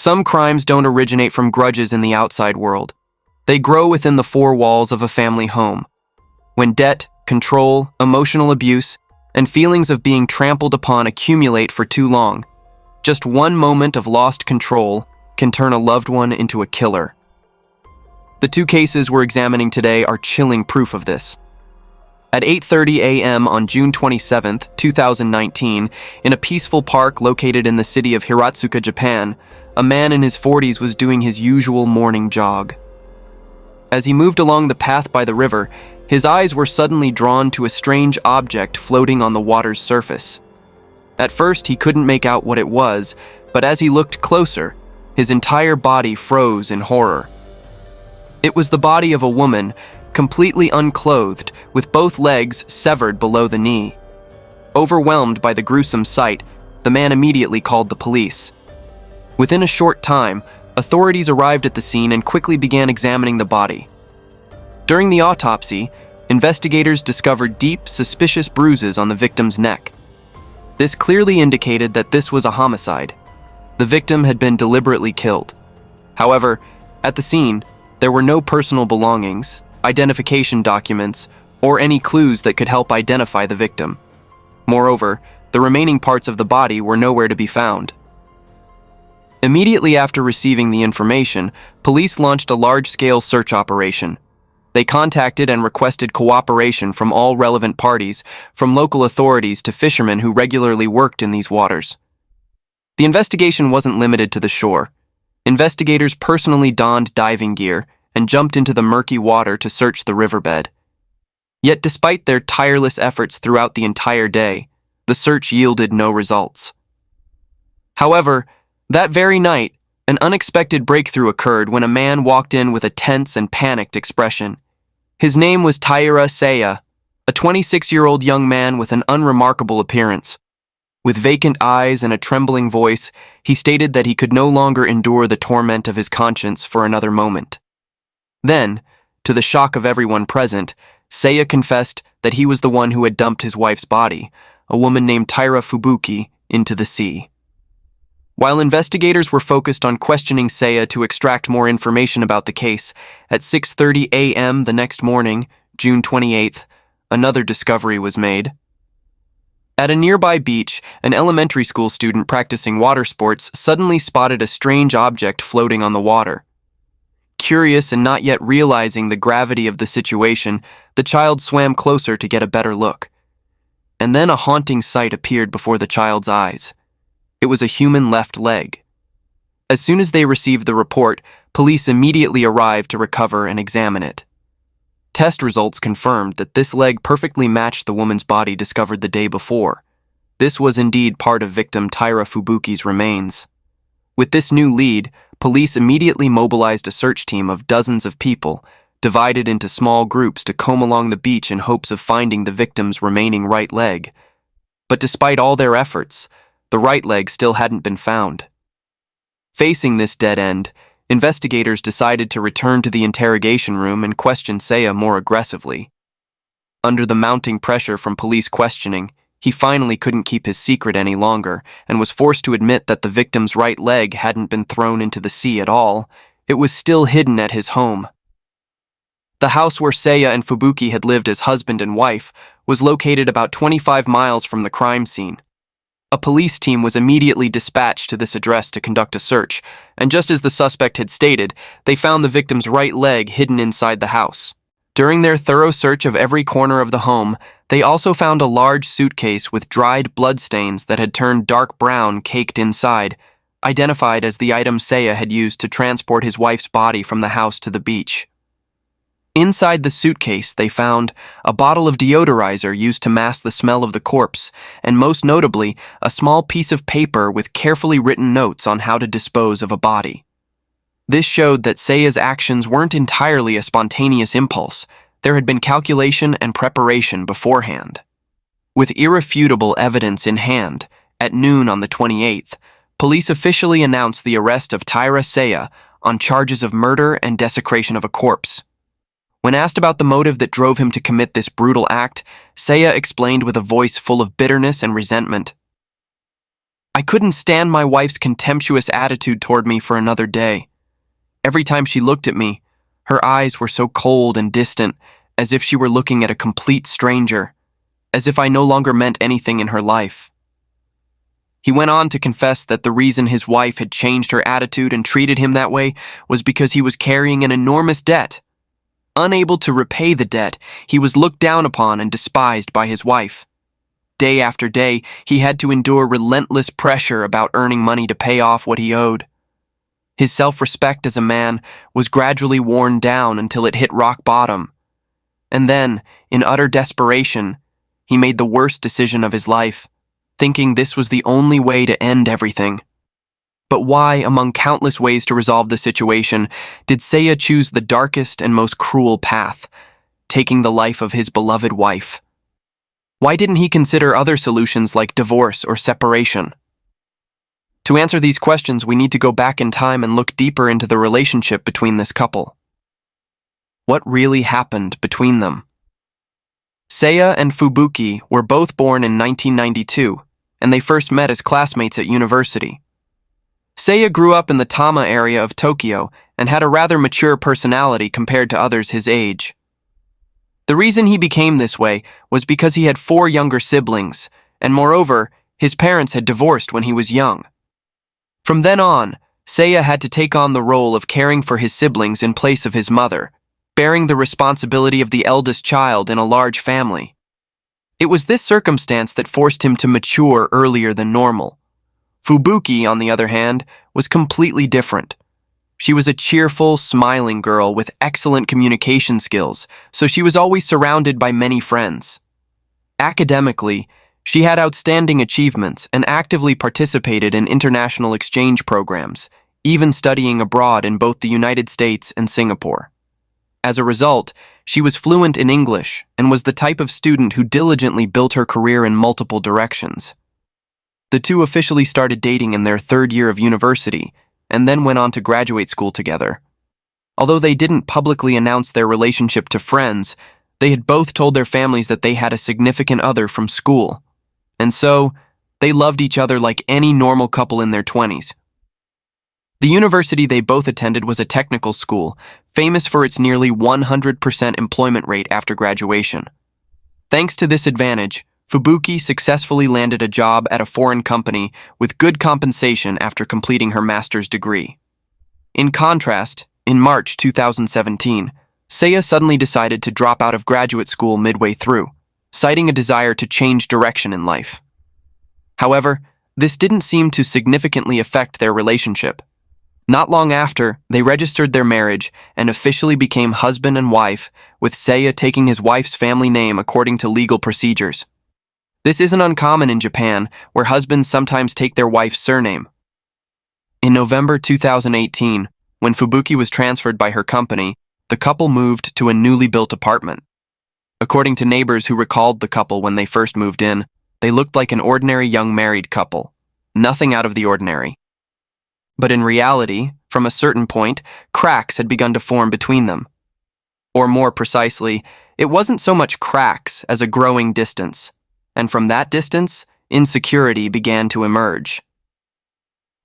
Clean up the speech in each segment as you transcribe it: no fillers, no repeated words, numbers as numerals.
Some crimes don't originate from grudges in the outside world. They grow within the four walls of a family home. When debt, control, emotional abuse, and feelings of being trampled upon accumulate for too long, just one moment of lost control can turn a loved one into a killer. The two cases we're examining today are chilling proof of this. At 8:30 a.m. on June 27, 2019, in a peaceful park located in the city of Hiratsuka, Japan, a man in his 40s was doing his usual morning jog. As he moved along the path by the river, his eyes were suddenly drawn to a strange object floating on the water's surface. At first, he couldn't make out what it was, but as he looked closer, his entire body froze in horror. It was the body of a woman, completely unclothed, with both legs severed below the knee. Overwhelmed by the gruesome sight, the man immediately called the police. Within a short time, authorities arrived at the scene and quickly began examining the body. During the autopsy, investigators discovered deep, suspicious bruises on the victim's neck. This clearly indicated that this was a homicide. The victim had been deliberately killed. However, at the scene, there were no personal belongings, identification documents, or any clues that could help identify the victim. Moreover, the remaining parts of the body were nowhere to be found. Immediately after receiving the information, police launched a large-scale search operation. They contacted and requested cooperation from all relevant parties, from local authorities to fishermen who regularly worked in these waters. The investigation wasn't limited to the shore. Investigators personally donned diving gear and jumped into the murky water to search the riverbed. Yet despite their tireless efforts throughout the entire day, the search yielded no results. However, that very night, an unexpected breakthrough occurred when a man walked in with a tense and panicked expression. His name was Seiya, a 26-year-old young man with an unremarkable appearance. With vacant eyes and a trembling voice, he stated that he could no longer endure the torment of his conscience for another moment. Then, to the shock of everyone present, Seiya confessed that he was the one who had dumped his wife's body, a woman named Fubuki, into the sea. While investigators were focused on questioning Seiya to extract more information about the case, at 6:30 a.m. the next morning, June 28th, another discovery was made. At a nearby beach, an elementary school student practicing water sports suddenly spotted a strange object floating on the water. Curious and not yet realizing the gravity of the situation, the child swam closer to get a better look. And then a haunting sight appeared before the child's eyes. It was a human left leg. As soon as they received the report, police immediately arrived to recover and examine it. Test results confirmed that this leg perfectly matched the woman's body discovered the day before. This was indeed part of victim Fubuki's remains. With this new lead, police immediately mobilized a search team of dozens of people, divided into small groups to comb along the beach in hopes of finding the victim's remaining right leg. But despite all their efforts, the right leg still hadn't been found. Facing this dead end, investigators decided to return to the interrogation room and question Seiya more aggressively. Under the mounting pressure from police questioning, he finally couldn't keep his secret any longer and was forced to admit that the victim's right leg hadn't been thrown into the sea at all. It was still hidden at his home. The house where Seiya and Fubuki had lived as husband and wife was located about 25 miles from the crime scene. A police team was immediately dispatched to this address to conduct a search, and just as the suspect had stated, they found the victim's right leg hidden inside the house. During their thorough search of every corner of the home, they also found a large suitcase with dried bloodstains that had turned dark brown caked inside, identified as the item Seiya had used to transport his wife's body from the house to the beach. Inside the suitcase, they found a bottle of deodorizer used to mask the smell of the corpse, and most notably, a small piece of paper with carefully written notes on how to dispose of a body. This showed that Seiya's actions weren't entirely a spontaneous impulse. There had been calculation and preparation beforehand. With irrefutable evidence in hand, at noon on the 28th, police officially announced the arrest of Seiya on charges of murder and desecration of a corpse. When asked about the motive that drove him to commit this brutal act, Seiya explained with a voice full of bitterness and resentment, I couldn't stand my wife's contemptuous attitude toward me for another day. Every time she looked at me, her eyes were so cold and distant, as if she were looking at a complete stranger, as if I no longer meant anything in her life. He went on to confess that the reason his wife had changed her attitude and treated him that way was because he was carrying an enormous debt. Unable to repay the debt, he was looked down upon and despised by his wife. Day after day, he had to endure relentless pressure about earning money to pay off what he owed. His self-respect as a man was gradually worn down until it hit rock bottom. And then, in utter desperation, he made the worst decision of his life, thinking this was the only way to end everything. But why, among countless ways to resolve the situation, did Seiya choose the darkest and most cruel path, taking the life of his beloved wife? Why didn't he consider other solutions like divorce or separation? To answer these questions, we need to go back in time and look deeper into the relationship between this couple. What really happened between them? Seiya and Fubuki were both born in 1992, and they first met as classmates at university. Seiya grew up in the Tama area of Tokyo and had a rather mature personality compared to others his age. The reason he became this way was because he had 4 younger siblings, and moreover, his parents had divorced when he was young. From then on, Seiya had to take on the role of caring for his siblings in place of his mother, bearing the responsibility of the eldest child in a large family. It was this circumstance that forced him to mature earlier than normal. Fubuki, on the other hand, was completely different. She was a cheerful, smiling girl with excellent communication skills, so she was always surrounded by many friends. Academically, she had outstanding achievements and actively participated in international exchange programs, even studying abroad in both the United States and Singapore. As a result, she was fluent in English and was the type of student who diligently built her career in multiple directions. The two officially started dating in their 3rd year of university, and then went on to graduate school together. Although they didn't publicly announce their relationship to friends, they had both told their families that they had a significant other from school. And so, they loved each other like any normal couple in their 20s. The university they both attended was a technical school, famous for its nearly 100% employment rate after graduation. Thanks to this advantage, Fubuki successfully landed a job at a foreign company with good compensation after completing her master's degree. In contrast, in March 2017, Seiya suddenly decided to drop out of graduate school midway through, citing a desire to change direction in life. However, this didn't seem to significantly affect their relationship. Not long after, they registered their marriage and officially became husband and wife, with Seiya taking his wife's family name according to legal procedures. This isn't uncommon in Japan, where husbands sometimes take their wife's surname. In November 2018, when Fubuki was transferred by her company, the couple moved to a newly built apartment. According to neighbors who recalled the couple when they first moved in, they looked like an ordinary young married couple, nothing out of the ordinary. But in reality, from a certain point, cracks had begun to form between them. Or more precisely, it wasn't so much cracks as a growing distance. And from that distance, insecurity began to emerge.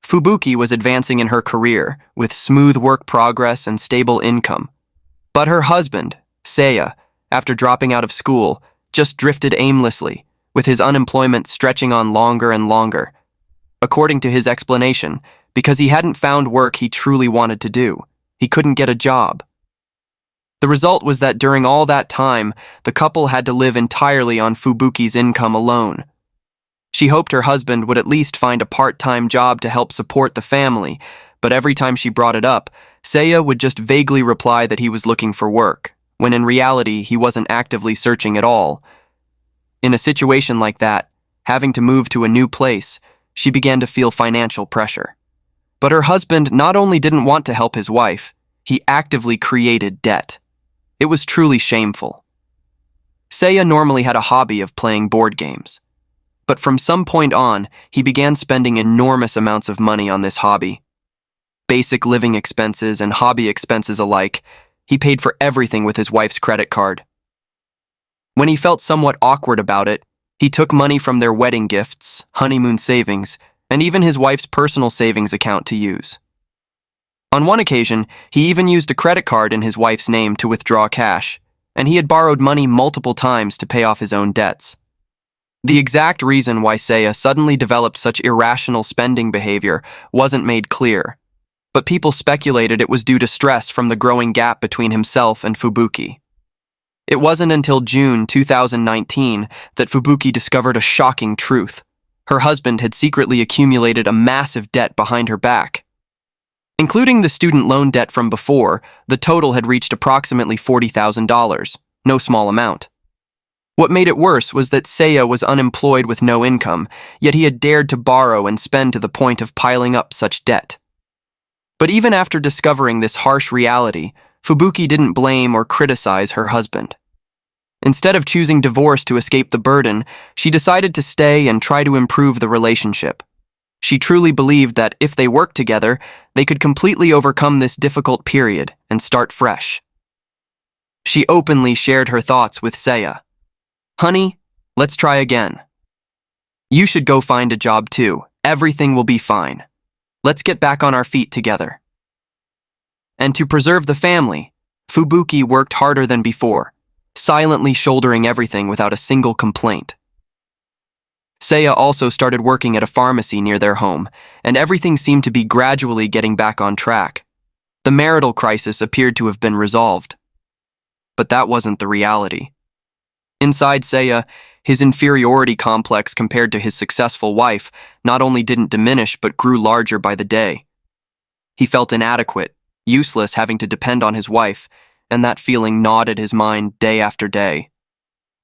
Fubuki was advancing in her career, with smooth work progress and stable income. But her husband, Seiya, after dropping out of school, just drifted aimlessly, with his unemployment stretching on longer and longer. According to his explanation, because he hadn't found work he truly wanted to do, he couldn't get a job. The result was that during all that time, the couple had to live entirely on Fubuki's income alone. She hoped her husband would at least find a part-time job to help support the family, but every time she brought it up, Seiya would just vaguely reply that he was looking for work, when in reality he wasn't actively searching at all. In a situation like that, having to move to a new place, she began to feel financial pressure. But her husband not only didn't want to help his wife, he actively created debt. It was truly shameful. Seiya normally had a hobby of playing board games. But from some point on, he began spending enormous amounts of money on this hobby. Basic living expenses and hobby expenses alike, he paid for everything with his wife's credit card. When he felt somewhat awkward about it, he took money from their wedding gifts, honeymoon savings, and even his wife's personal savings account to use. On one occasion, he even used a credit card in his wife's name to withdraw cash, and he had borrowed money multiple times to pay off his own debts. The exact reason why Seiya suddenly developed such irrational spending behavior wasn't made clear, but people speculated it was due to stress from the growing gap between himself and Fubuki. It wasn't until June 2019 that Fubuki discovered a shocking truth. Her husband had secretly accumulated a massive debt behind her back. Including the student loan debt from before, the total had reached approximately $40,000, no small amount. What made it worse was that Seiya was unemployed with no income, yet he had dared to borrow and spend to the point of piling up such debt. But even after discovering this harsh reality, Fubuki didn't blame or criticize her husband. Instead of choosing divorce to escape the burden, she decided to stay and try to improve the relationship. She truly believed that if they worked together, they could completely overcome this difficult period and start fresh. She openly shared her thoughts with Seiya. "Honey, let's try again. You should go find a job too. Everything will be fine. Let's get back on our feet together." And to preserve the family, Fubuki worked harder than before, silently shouldering everything without a single complaint. Seiya also started working at a pharmacy near their home, and everything seemed to be gradually getting back on track. The marital crisis appeared to have been resolved. But that wasn't the reality. Inside Seiya, his inferiority complex compared to his successful wife not only didn't diminish but grew larger by the day. He felt inadequate, useless having to depend on his wife, and that feeling gnawed at his mind day after day.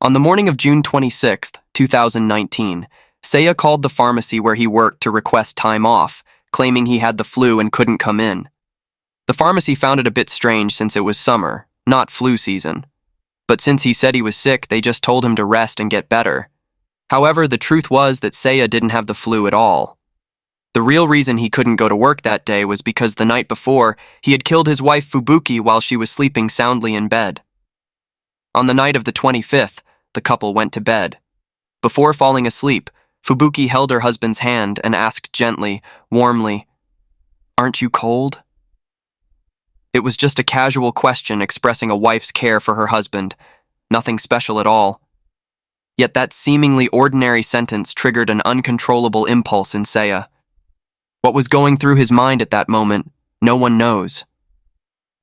On the morning of June 26, 2019, Seiya called the pharmacy where he worked to request time off, claiming he had the flu and couldn't come in. The pharmacy found it a bit strange since it was summer, not flu season. But since he said he was sick, they just told him to rest and get better. However, the truth was that Seiya didn't have the flu at all. The real reason he couldn't go to work that day was because the night before, he had killed his wife Fubuki while she was sleeping soundly in bed. On the night of the 25th, the couple went to bed. Before falling asleep, Fubuki held her husband's hand and asked gently, warmly, "Aren't you cold?" It was just a casual question expressing a wife's care for her husband, nothing special at all. Yet that seemingly ordinary sentence triggered an uncontrollable impulse in Seiya. What was going through his mind at that moment, no one knows.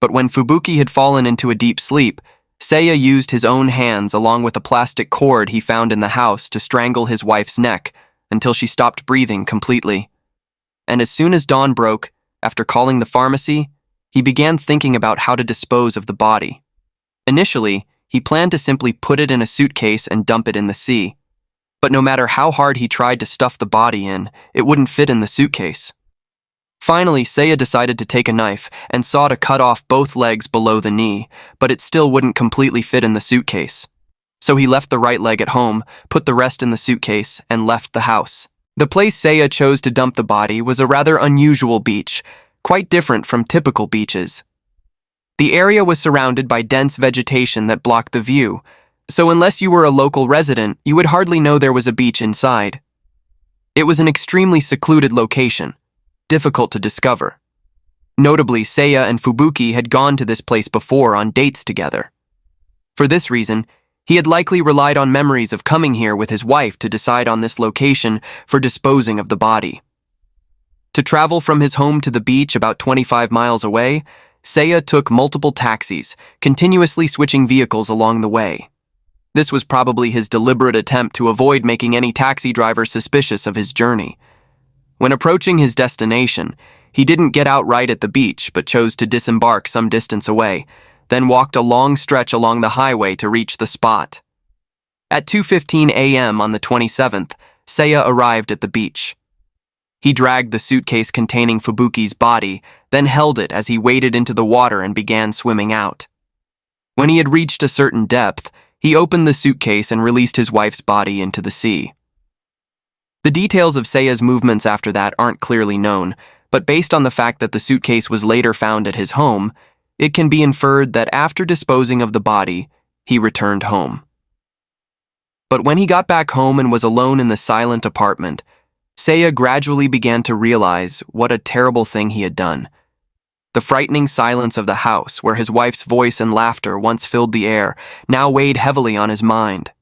But when Fubuki had fallen into a deep sleep, Seiya used his own hands along with a plastic cord he found in the house to strangle his wife's neck until she stopped breathing completely. And as soon as dawn broke, after calling the pharmacy, he began thinking about how to dispose of the body. Initially, he planned to simply put it in a suitcase and dump it in the sea. But no matter how hard he tried to stuff the body in, it wouldn't fit in the suitcase. Finally, Seiya decided to take a knife and saw to cut off both legs below the knee, but it still wouldn't completely fit in the suitcase. So he left the right leg at home, put the rest in the suitcase, and left the house. The place Seiya chose to dump the body was a rather unusual beach, quite different from typical beaches. The area was surrounded by dense vegetation that blocked the view, so unless you were a local resident, you would hardly know there was a beach inside. It was an extremely secluded location, difficult to discover. Notably, Seiya and Fubuki had gone to this place before on dates together. For this reason, he had likely relied on memories of coming here with his wife to decide on this location for disposing of the body. To travel from his home to the beach about 25 miles away, Seiya took multiple taxis, continuously switching vehicles along the way. This was probably his deliberate attempt to avoid making any taxi driver suspicious of his journey. When approaching his destination, he didn't get out right at the beach but chose to disembark some distance away, then walked a long stretch along the highway to reach the spot. At 2:15 a.m. on the 27th, Seiya arrived at the beach. He dragged the suitcase containing Fubuki's body, then held it as he waded into the water and began swimming out. When he had reached a certain depth, he opened the suitcase and released his wife's body into the sea. The details of Seiya's movements after that aren't clearly known, but based on the fact that the suitcase was later found at his home, it can be inferred that after disposing of the body, he returned home. But when he got back home and was alone in the silent apartment, Seiya gradually began to realize what a terrible thing he had done. The frightening silence of the house, where his wife's voice and laughter once filled the air, now weighed heavily on his mind.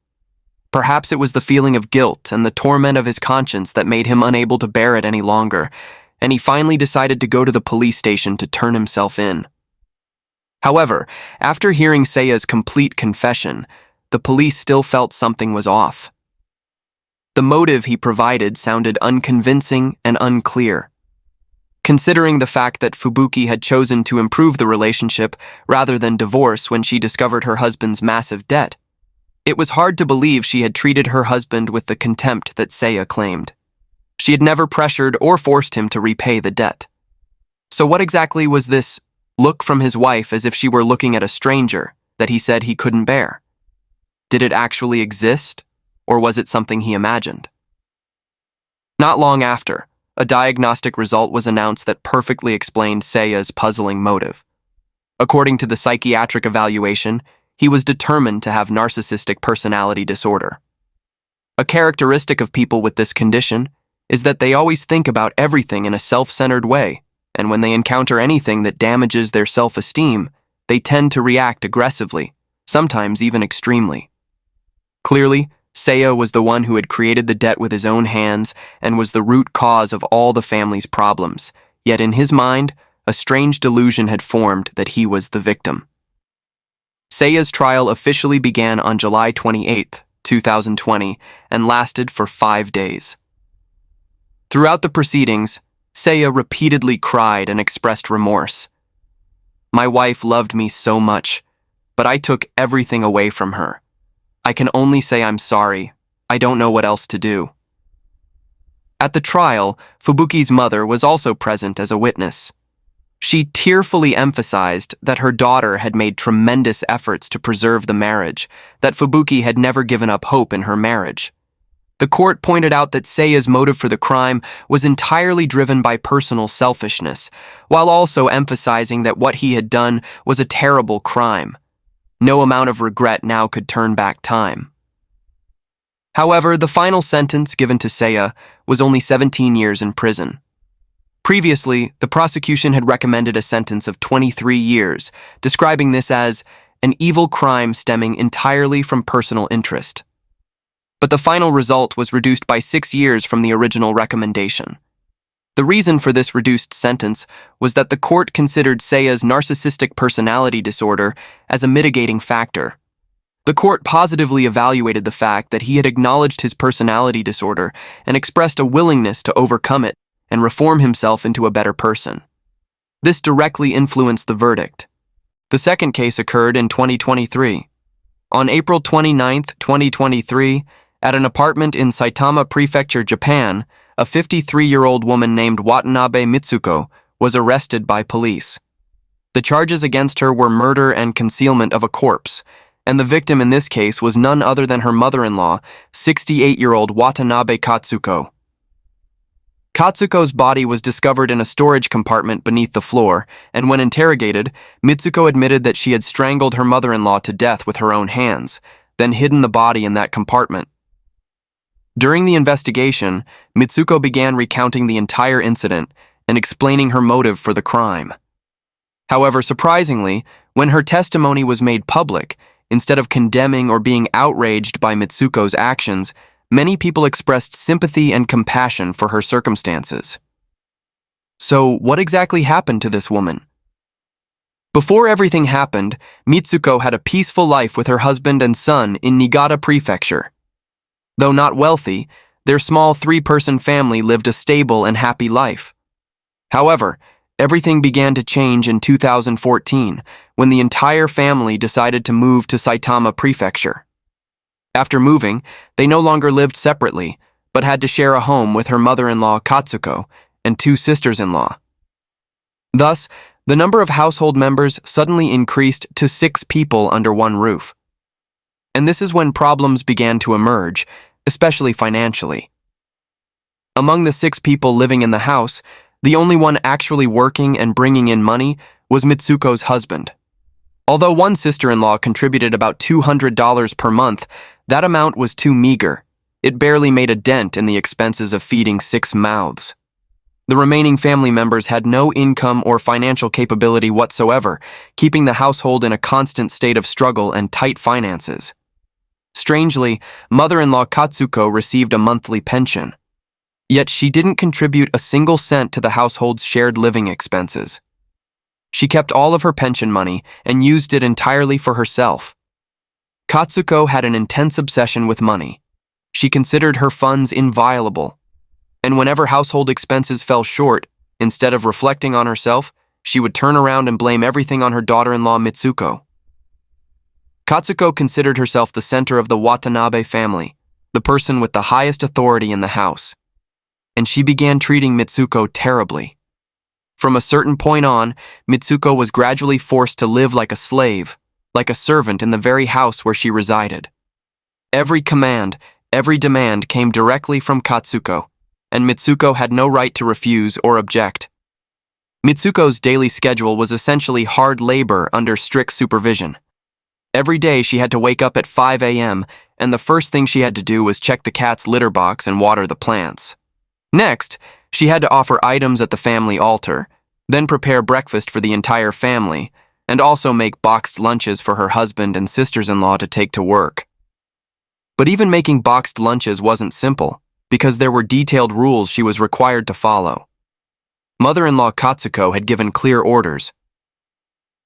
Perhaps it was the feeling of guilt and the torment of his conscience that made him unable to bear it any longer, and he finally decided to go to the police station to turn himself in. However, after hearing Seiya's complete confession, the police still felt something was off. The motive he provided sounded unconvincing and unclear. Considering the fact that Fubuki had chosen to improve the relationship rather than divorce when she discovered her husband's massive debt, it was hard to believe she had treated her husband with the contempt that Seiya claimed. She had never pressured or forced him to repay the debt. So what exactly was this look from his wife as if she were looking at a stranger that he said he couldn't bear? Did it actually exist, or was it something he imagined? Not long after, a diagnostic result was announced that perfectly explained Seiya's puzzling motive. According to the psychiatric evaluation, he was determined to have narcissistic personality disorder. A characteristic of people with this condition is that they always think about everything in a self-centered way, and when they encounter anything that damages their self-esteem, they tend to react aggressively, sometimes even extremely. Clearly, Seiya was the one who had created the debt with his own hands and was the root cause of all the family's problems, yet in his mind, a strange delusion had formed that he was the victim. Seiya's trial officially began on July 28, 2020, and lasted for 5 days. Throughout the proceedings, Seiya repeatedly cried and expressed remorse. "My wife loved me so much, but I took everything away from her. I can only say I'm sorry. I don't know what else to do." At the trial, Fubuki's mother was also present as a witness. She tearfully emphasized that her daughter had made tremendous efforts to preserve the marriage, that Fubuki had never given up hope in her marriage. The court pointed out that Seiya's motive for the crime was entirely driven by personal selfishness, while also emphasizing that what he had done was a terrible crime. No amount of regret now could turn back time. However, the final sentence given to Seiya was only 17 years in prison. Previously, the prosecution had recommended a sentence of 23 years, describing this as an evil crime stemming entirely from personal interest. But the final result was reduced by 6 years from the original recommendation. The reason for this reduced sentence was that the court considered Seiya's narcissistic personality disorder as a mitigating factor. The court positively evaluated the fact that he had acknowledged his personality disorder and expressed a willingness to overcome it and reform himself into a better person. This directly influenced the verdict. The second case occurred in 2023. On April 29, 2023, at an apartment in Saitama Prefecture, Japan, a 53-year-old woman named Watanabe Mitsuko was arrested by police. The charges against her were murder and concealment of a corpse, and the victim in this case was none other than her mother-in-law, 68-year-old Watanabe Katsuko. Katsuko's body was discovered in a storage compartment beneath the floor, and when interrogated, Mitsuko admitted that she had strangled her mother-in-law to death with her own hands, then hidden the body in that compartment. During the investigation, Mitsuko began recounting the entire incident and explaining her motive for the crime. However, surprisingly, when her testimony was made public, instead of condemning or being outraged by Mitsuko's actions, many people expressed sympathy and compassion for her circumstances. So, what exactly happened to this woman? Before everything happened, Mitsuko had a peaceful life with her husband and son in Niigata Prefecture. Though not wealthy, their small 3-person family lived a stable and happy life. However, everything began to change in 2014 when the entire family decided to move to Saitama Prefecture. After moving, they no longer lived separately, but had to share a home with her mother-in-law Katsuko and 2 sisters-in-law. Thus, the number of household members suddenly increased to 6 people under one roof. And this is when problems began to emerge, especially financially. Among the 6 people living in the house, the only one actually working and bringing in money was Mitsuko's husband. Although one sister-in-law contributed about $200 per month, that amount was too meager, It barely made a dent in the expenses of feeding 6 mouths. The remaining family members had no income or financial capability whatsoever, keeping the household in a constant state of struggle and tight finances. Strangely, mother-in-law Katsuko received a monthly pension. Yet she didn't contribute a single cent to the household's shared living expenses. She kept all of her pension money and used it entirely for herself. Katsuko had an intense obsession with money. She considered her funds inviolable. And whenever household expenses fell short, instead of reflecting on herself, she would turn around and blame everything on her daughter-in-law Mitsuko. Katsuko considered herself the center of the Watanabe family, the person with the highest authority in the house. And she began treating Mitsuko terribly. From a certain point on, Mitsuko was gradually forced to live like a slave, like a servant in the very house where she resided. Every command, every demand came directly from Katsuko, and Mitsuko had no right to refuse or object. Mitsuko's daily schedule was essentially hard labor under strict supervision. Every day she had to wake up at 5 a.m., and the first thing she had to do was check the cat's litter box and water the plants. Next, she had to offer items at the family altar, then prepare breakfast for the entire family, and also make boxed lunches for her husband and sisters-in-law to take to work. But even making boxed lunches wasn't simple, because there were detailed rules she was required to follow. Mother-in-law Katsuko had given clear orders.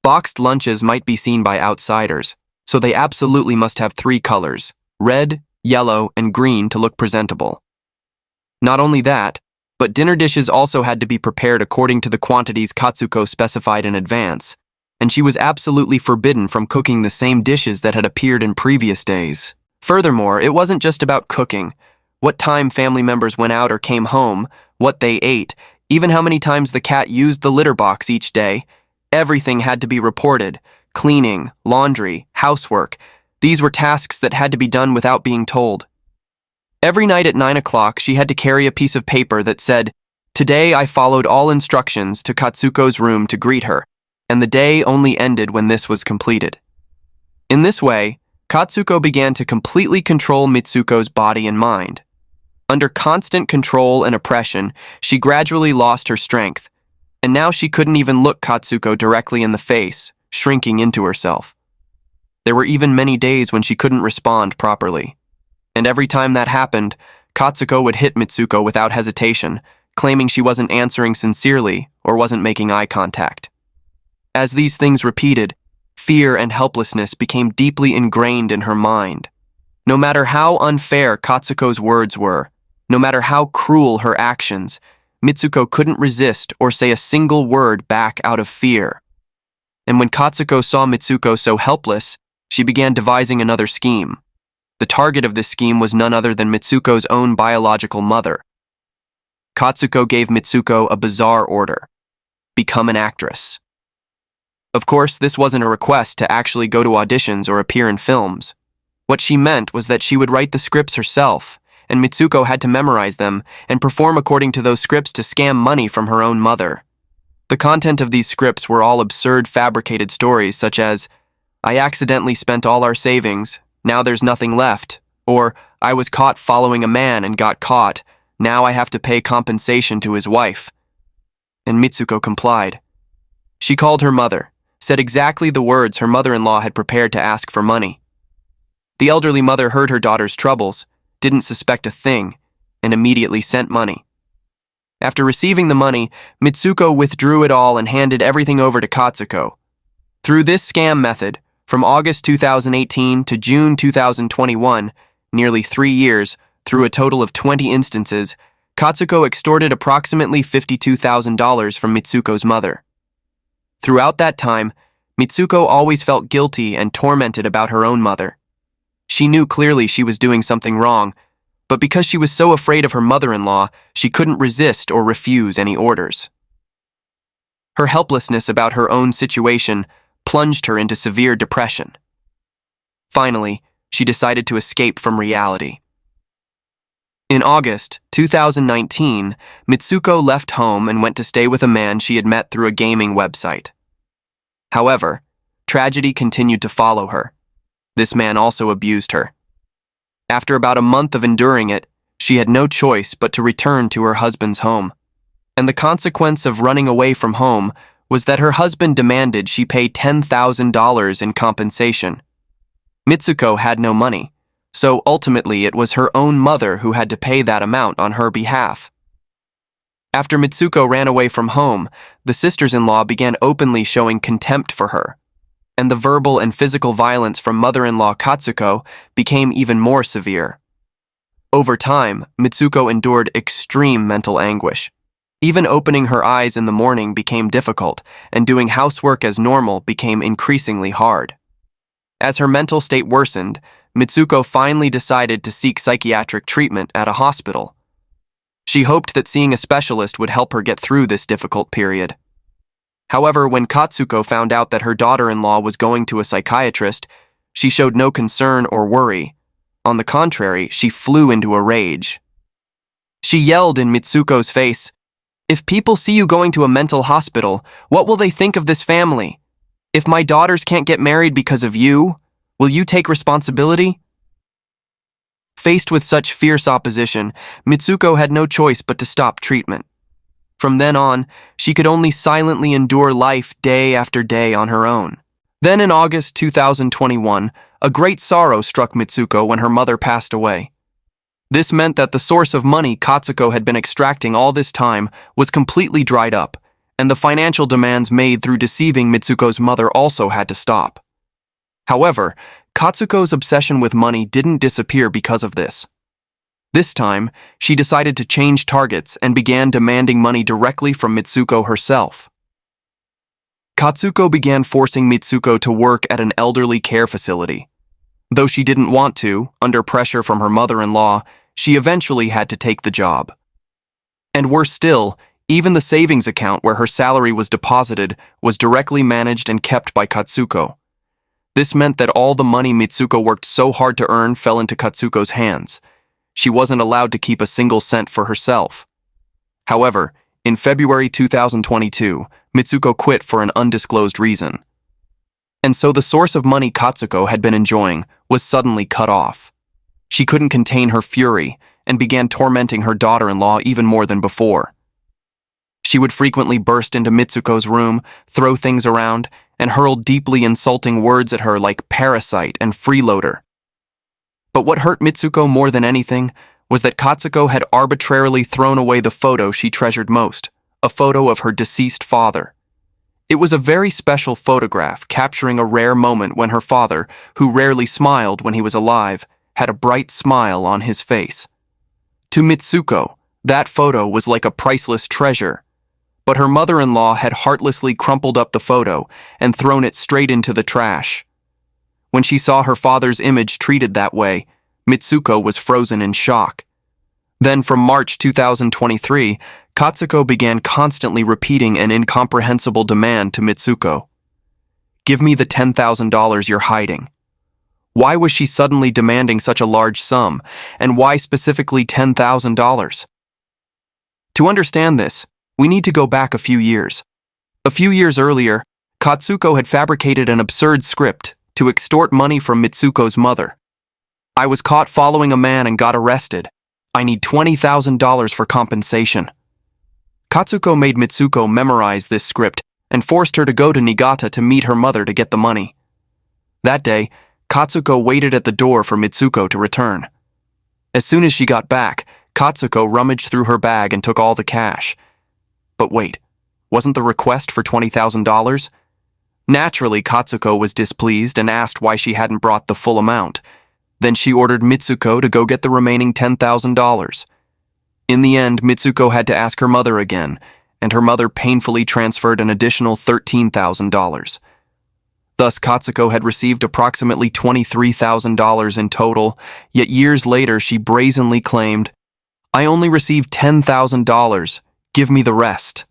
Boxed lunches might be seen by outsiders, so they absolutely must have 3 colors, red, yellow, and green to look presentable. Not only that, but dinner dishes also had to be prepared according to the quantities Katsuko specified in advance, and she was absolutely forbidden from cooking the same dishes that had appeared in previous days. Furthermore, it wasn't just about cooking. What time family members went out or came home, what they ate, even how many times the cat used the litter box each day, everything had to be reported. Cleaning, laundry, housework. These were tasks that had to be done without being told. Every night at 9 o'clock, she had to carry a piece of paper that said, "Today I followed all instructions," to Katsuko's room to greet her, and the day only ended when this was completed. In this way, Katsuko began to completely control Mitsuko's body and mind. Under constant control and oppression, she gradually lost her strength, and now she couldn't even look Katsuko directly in the face, shrinking into herself. There were even many days when she couldn't respond properly. And every time that happened, Katsuko would hit Mitsuko without hesitation, claiming she wasn't answering sincerely or wasn't making eye contact. As these things repeated, fear and helplessness became deeply ingrained in her mind. No matter how unfair Katsuko's words were, no matter how cruel her actions, Mitsuko couldn't resist or say a single word back out of fear. And when Katsuko saw Mitsuko so helpless, she began devising another scheme. The target of this scheme was none other than Mitsuko's own biological mother. Katsuko gave Mitsuko a bizarre order: become an actress. Of course, this wasn't a request to actually go to auditions or appear in films. What she meant was that she would write the scripts herself, and Mitsuko had to memorize them and perform according to those scripts to scam money from her own mother. The content of these scripts were all absurd fabricated stories such as, "I accidentally spent all our savings, now there's nothing left," or "I was caught following a man and got caught, now I have to pay compensation to his wife." And Mitsuko complied. She called her mother, said exactly the words her mother-in-law had prepared to ask for money. The elderly mother heard her daughter's troubles, didn't suspect a thing, and immediately sent money. After receiving the money, Mitsuko withdrew it all and handed everything over to Katsuko. Through this scam method, from August 2018 to June 2021, nearly 3 years, through a total of 20 instances, Katsuko extorted approximately $52,000 from Mitsuko's mother. Throughout that time, Mitsuko always felt guilty and tormented about her own mother. She knew clearly she was doing something wrong, but because she was so afraid of her mother-in-law, she couldn't resist or refuse any orders. Her helplessness about her own situation plunged her into severe depression. Finally, she decided to escape from reality. In August 2019, Mitsuko left home and went to stay with a man she had met through a gaming website. However, tragedy continued to follow her. This man also abused her. After about a month of enduring it, she had no choice but to return to her husband's home. And the consequence of running away from home was that her husband demanded she pay $10,000 in compensation. Mitsuko had no money, so ultimately it was her own mother who had to pay that amount on her behalf. After Mitsuko ran away from home, the sisters-in-law began openly showing contempt for her, and the verbal and physical violence from mother-in-law Katsuko became even more severe. Over time, Mitsuko endured extreme mental anguish. Even opening her eyes in the morning became difficult, and doing housework as normal became increasingly hard. As her mental state worsened, Mitsuko finally decided to seek psychiatric treatment at a hospital. She hoped that seeing a specialist would help her get through this difficult period. However, when Katsuko found out that her daughter-in-law was going to a psychiatrist, she showed no concern or worry. On the contrary, she flew into a rage. She yelled in Mitsuko's face, "If people see you going to a mental hospital, what will they think of this family? If my daughters can't get married because of you, will you take responsibility?" Faced with such fierce opposition, Mitsuko had no choice but to stop treatment. From then on, she could only silently endure life day after day on her own. Then in August 2021, a great sorrow struck Mitsuko when her mother passed away. This meant that the source of money Katsuko had been extracting all this time was completely dried up, and the financial demands made through deceiving Mitsuko's mother also had to stop. However, Katsuko's obsession with money didn't disappear because of this. This time, she decided to change targets and began demanding money directly from Mitsuko herself. Katsuko began forcing Mitsuko to work at an elderly care facility. Though she didn't want to, under pressure from her mother-in-law, she eventually had to take the job. And worse still, even the savings account where her salary was deposited was directly managed and kept by Katsuko. This meant that all the money Mitsuko worked so hard to earn fell into Katsuko's hands. She wasn't allowed to keep a single cent for herself. However, in February 2022, Mitsuko quit for an undisclosed reason. And so the source of money Katsuko had been enjoying was suddenly cut off. She couldn't contain her fury and began tormenting her daughter-in-law even more than before. She would frequently burst into Mitsuko's room, throw things around, and hurl deeply insulting words at her like parasite and freeloader. But what hurt Mitsuko more than anything was that Katsuko had arbitrarily thrown away the photo she treasured most, a photo of her deceased father. It was a very special photograph capturing a rare moment when her father, who rarely smiled when he was alive, had a bright smile on his face. To Mitsuko, that photo was like a priceless treasure. But her mother-in-law had heartlessly crumpled up the photo and thrown it straight into the trash. When she saw her father's image treated that way, Mitsuko was frozen in shock. Then from March 2023, Katsuko began constantly repeating an incomprehensible demand to Mitsuko. "Give me the $10,000 you're hiding." Why was she suddenly demanding such a large sum, and why specifically $10,000? To understand this, we need to go back a few years. A few years earlier, Katsuko had fabricated an absurd script to extort money from Mitsuko's mother. "I was caught following a man and got arrested. I need $20,000 for compensation." Katsuko made Mitsuko memorize this script and forced her to go to Niigata to meet her mother to get the money. That day, Katsuko waited at the door for Mitsuko to return. As soon as she got back, Katsuko rummaged through her bag and took all the cash. But wait, wasn't the request for $20,000? Naturally, Katsuko was displeased and asked why she hadn't brought the full amount. Then she ordered Mitsuko to go get the remaining $10,000. In the end, Mitsuko had to ask her mother again, and her mother painfully transferred an additional $13,000. Thus, Katsuko had received approximately $23,000 in total, yet years later she brazenly claimed, "I only received $10,000. Give me the rest."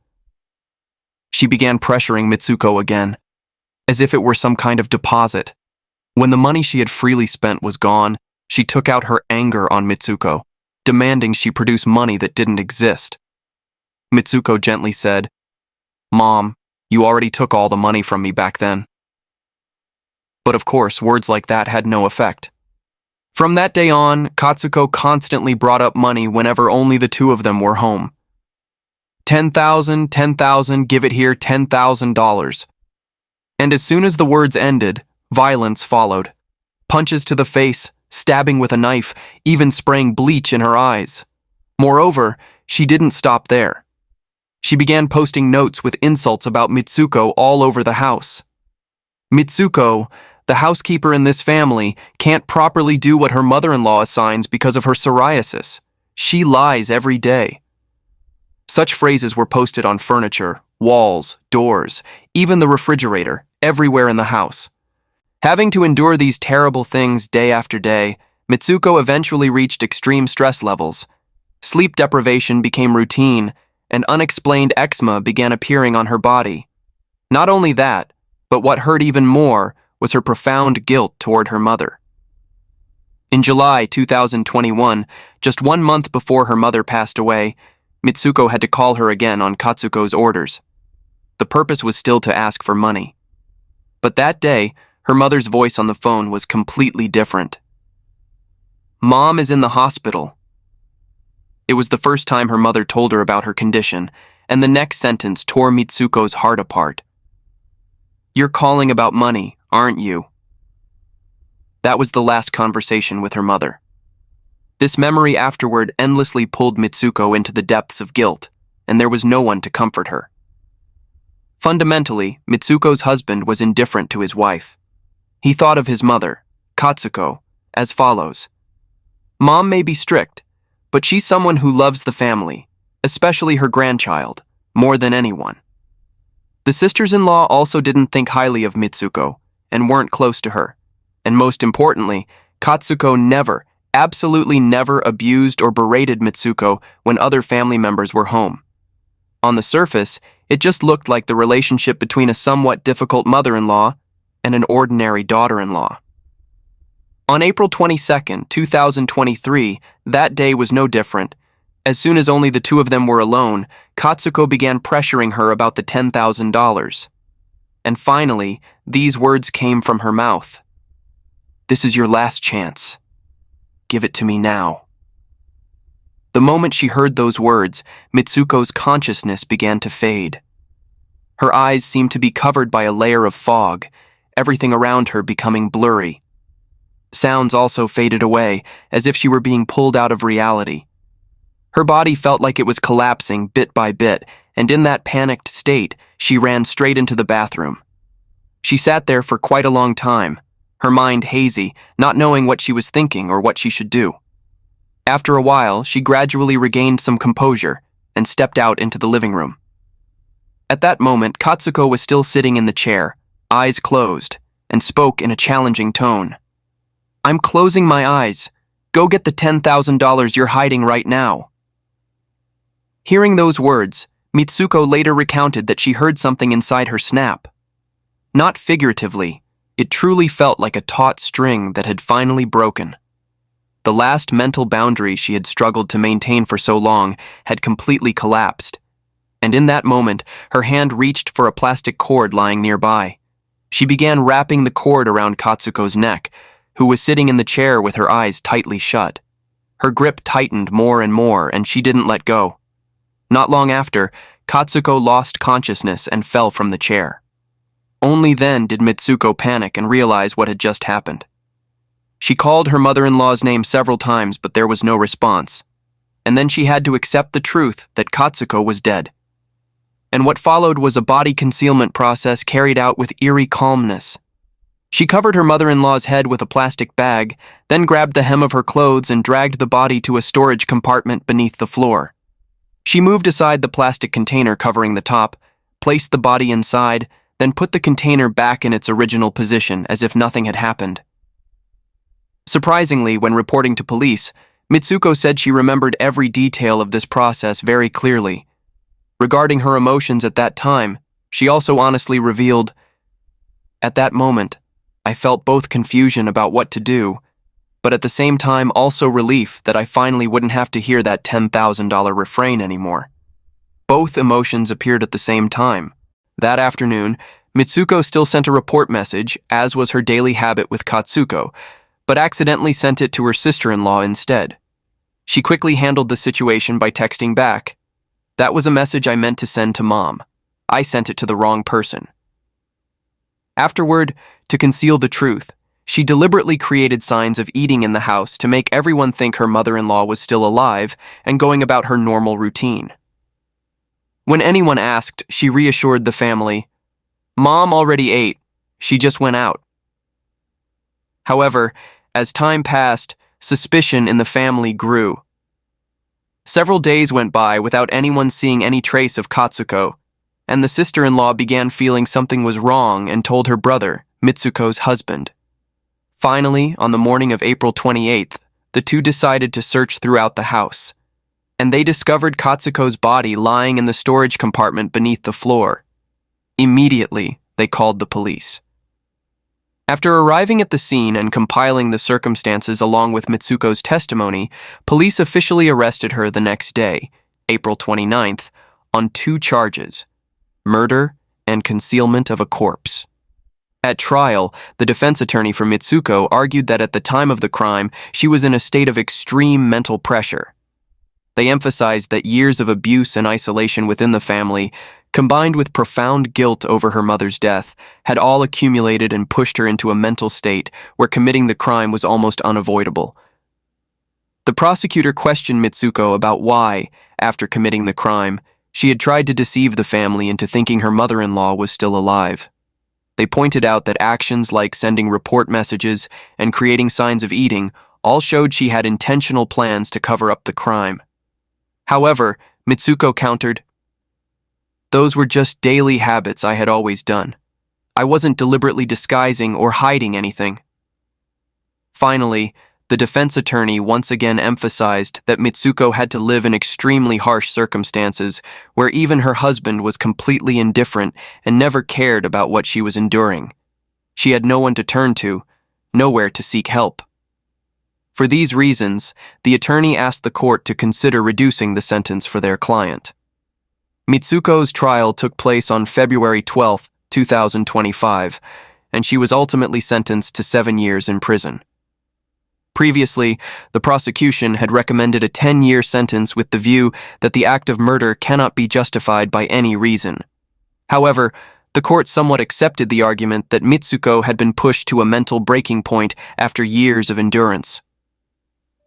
She began pressuring Mitsuko again, as if it were some kind of deposit. When the money she had freely spent was gone, she took out her anger on Mitsuko, demanding she produce money that didn't exist. Mitsuko gently said, "Mom, you already took all the money from me back then." But of course, words like that had no effect. From that day on, Katsuko constantly brought up money whenever only the two of them were home. 10,000, 10,000, give it here, $10,000. And as soon as the words ended, violence followed. Punches to the face, stabbing with a knife, even spraying bleach in her eyes. Moreover, she didn't stop there. She began posting notes with insults about Mitsuko all over the house. Mitsuko, the housekeeper in this family, can't properly do what her mother-in-law assigns because of her psoriasis. She lies every day. Such phrases were posted on furniture, walls, doors, even the refrigerator, everywhere in the house. Having to endure these terrible things day after day, Mitsuko eventually reached extreme stress levels. Sleep deprivation became routine, and unexplained eczema began appearing on her body. Not only that, but what hurt even more was her profound guilt toward her mother. In July 2021, just 1 month before her mother passed away, Mitsuko had to call her again on Katsuko's orders. The purpose was still to ask for money. But that day, her mother's voice on the phone was completely different. "Mom is in the hospital." It was the first time her mother told her about her condition, and the next sentence tore Mitsuko's heart apart. "You're calling about money, aren't you?" That was the last conversation with her mother. This memory afterward endlessly pulled Mitsuko into the depths of guilt, and there was no one to comfort her. Fundamentally, Mitsuko's husband was indifferent to his wife. He thought of his mother, Katsuko, as follows. "Mom may be strict, but she's someone who loves the family, especially her grandchild, more than anyone." The sisters-in-law also didn't think highly of Mitsuko and weren't close to her. And most importantly, Katsuko never, absolutely never abused or berated Mitsuko when other family members were home. On the surface, it just looked like the relationship between a somewhat difficult mother-in-law and an ordinary daughter-in-law. On April 22, 2023, that day was no different. As soon as only the two of them were alone, Katsuko began pressuring her about the $10,000. And finally, these words came from her mouth. "This is your last chance. Give it to me now." The moment she heard those words, Mitsuko's consciousness began to fade. Her eyes seemed to be covered by a layer of fog, everything around her becoming blurry. Sounds also faded away, as if she were being pulled out of reality. Her body felt like it was collapsing bit by bit, and in that panicked state, she ran straight into the bathroom. She sat there for quite a long time, her mind hazy, not knowing what she was thinking or what she should do. After a while, she gradually regained some composure and stepped out into the living room. At that moment, Katsuko was still sitting in the chair, eyes closed, and spoke in a challenging tone. "I'm closing my eyes. Go get the $10,000 you're hiding right now." Hearing those words, Mitsuko later recounted that she heard something inside her snap. Not figuratively, it truly felt like a taut string that had finally broken. The last mental boundary she had struggled to maintain for so long had completely collapsed, and in that moment, her hand reached for a plastic cord lying nearby. She began wrapping the cord around Katsuko's neck, who was sitting in the chair with her eyes tightly shut. Her grip tightened more and more, and she didn't let go. Not long after, Katsuko lost consciousness and fell from the chair. Only then did Mitsuko panic and realize what had just happened. She called her mother-in-law's name several times, but there was no response. And then she had to accept the truth that Katsuko was dead. And what followed was a body concealment process carried out with eerie calmness. She covered her mother-in-law's head with a plastic bag, then grabbed the hem of her clothes and dragged the body to a storage compartment beneath the floor. She moved aside the plastic container covering the top, placed the body inside, then put the container back in its original position as if nothing had happened. Surprisingly, when reporting to police, Mitsuko said she remembered every detail of this process very clearly. Regarding her emotions at that time, she also honestly revealed, "At that moment, I felt both confusion about what to do, but at the same time also relief that I finally wouldn't have to hear that $10,000 refrain anymore." Both emotions appeared at the same time. That afternoon, Mitsuko still sent a report message, as was her daily habit with Katsuko, but accidentally sent it to her sister-in-law instead. She quickly handled the situation by texting back, "That was a message I meant to send to Mom. I sent it to the wrong person." Afterward, to conceal the truth, she deliberately created signs of eating in the house to make everyone think her mother-in-law was still alive and going about her normal routine. When anyone asked, she reassured the family, "Mom already ate. She just went out." However, as time passed, suspicion in the family grew. Several days went by without anyone seeing any trace of Katsuko, and the sister-in-law began feeling something was wrong and told her brother, Mitsuko's husband. Finally, on the morning of April 28th, the two decided to search throughout the house, and they discovered Katsuko's body lying in the storage compartment beneath the floor. Immediately, they called the police. After arriving at the scene and compiling the circumstances along with Mitsuko's testimony, police officially arrested her the next day, April 29th, on 2 charges: murder and concealment of a corpse. At trial, the defense attorney for Mitsuko argued that at the time of the crime, she was in a state of extreme mental pressure. They emphasized that years of abuse and isolation within the family, combined with profound guilt over her mother's death, had all accumulated and pushed her into a mental state where committing the crime was almost unavoidable. The prosecutor questioned Mitsuko about why, after committing the crime, she had tried to deceive the family into thinking her mother-in-law was still alive. They pointed out that actions like sending report messages and creating signs of eating all showed she had intentional plans to cover up the crime. However, Mitsuko countered, "Those were just daily habits I had always done. I wasn't deliberately disguising or hiding anything." Finally, the defense attorney once again emphasized that Mitsuko had to live in extremely harsh circumstances where even her husband was completely indifferent and never cared about what she was enduring. She had no one to turn to, nowhere to seek help. For these reasons, the attorney asked the court to consider reducing the sentence for their client. Mitsuko's trial took place on February 12, 2025, and she was ultimately sentenced to 7 years in prison. Previously, the prosecution had recommended a 10-year sentence with the view that the act of murder cannot be justified by any reason. However, the court somewhat accepted the argument that Mitsuko had been pushed to a mental breaking point after years of endurance.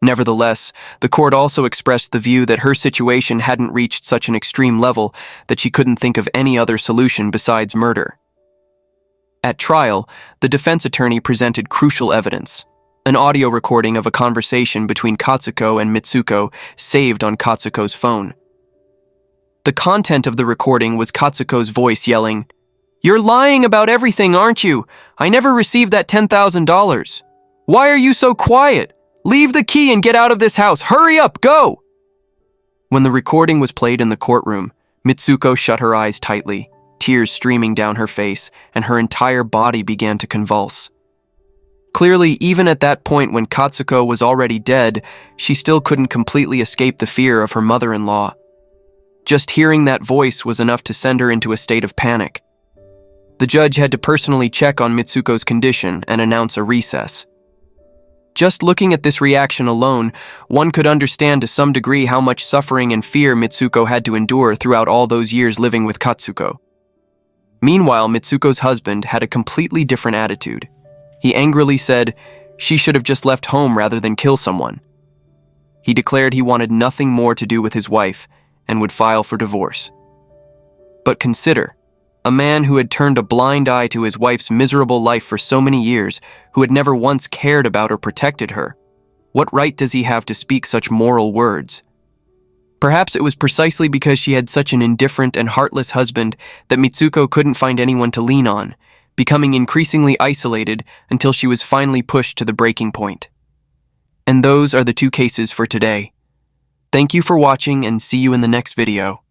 Nevertheless, the court also expressed the view that her situation hadn't reached such an extreme level that she couldn't think of any other solution besides murder. At trial, the defense attorney presented crucial evidence: an audio recording of a conversation between Katsuko and Mitsuko saved on Katsuko's phone. The content of the recording was Katsuko's voice yelling, "You're lying about everything, aren't you? I never received that $10,000. Why are you so quiet? Leave the key and get out of this house. Hurry up, go!" When the recording was played in the courtroom, Mitsuko shut her eyes tightly, tears streaming down her face, and her entire body began to convulse. Clearly, even at that point when Katsuko was already dead, she still couldn't completely escape the fear of her mother-in-law. Just hearing that voice was enough to send her into a state of panic. The judge had to personally check on Mitsuko's condition and announce a recess. Just looking at this reaction alone, one could understand to some degree how much suffering and fear Mitsuko had to endure throughout all those years living with Katsuko. Meanwhile, Mitsuko's husband had a completely different attitude. He angrily said she should have just left home rather than kill someone. He declared he wanted nothing more to do with his wife and would file for divorce. But consider, a man who had turned a blind eye to his wife's miserable life for so many years, who had never once cared about or protected her. What right does he have to speak such moral words? Perhaps it was precisely because she had such an indifferent and heartless husband that Mitsuko couldn't find anyone to lean on, becoming increasingly isolated until she was finally pushed to the breaking point. And those are the 2 cases for today. Thank you for watching and see you in the next video.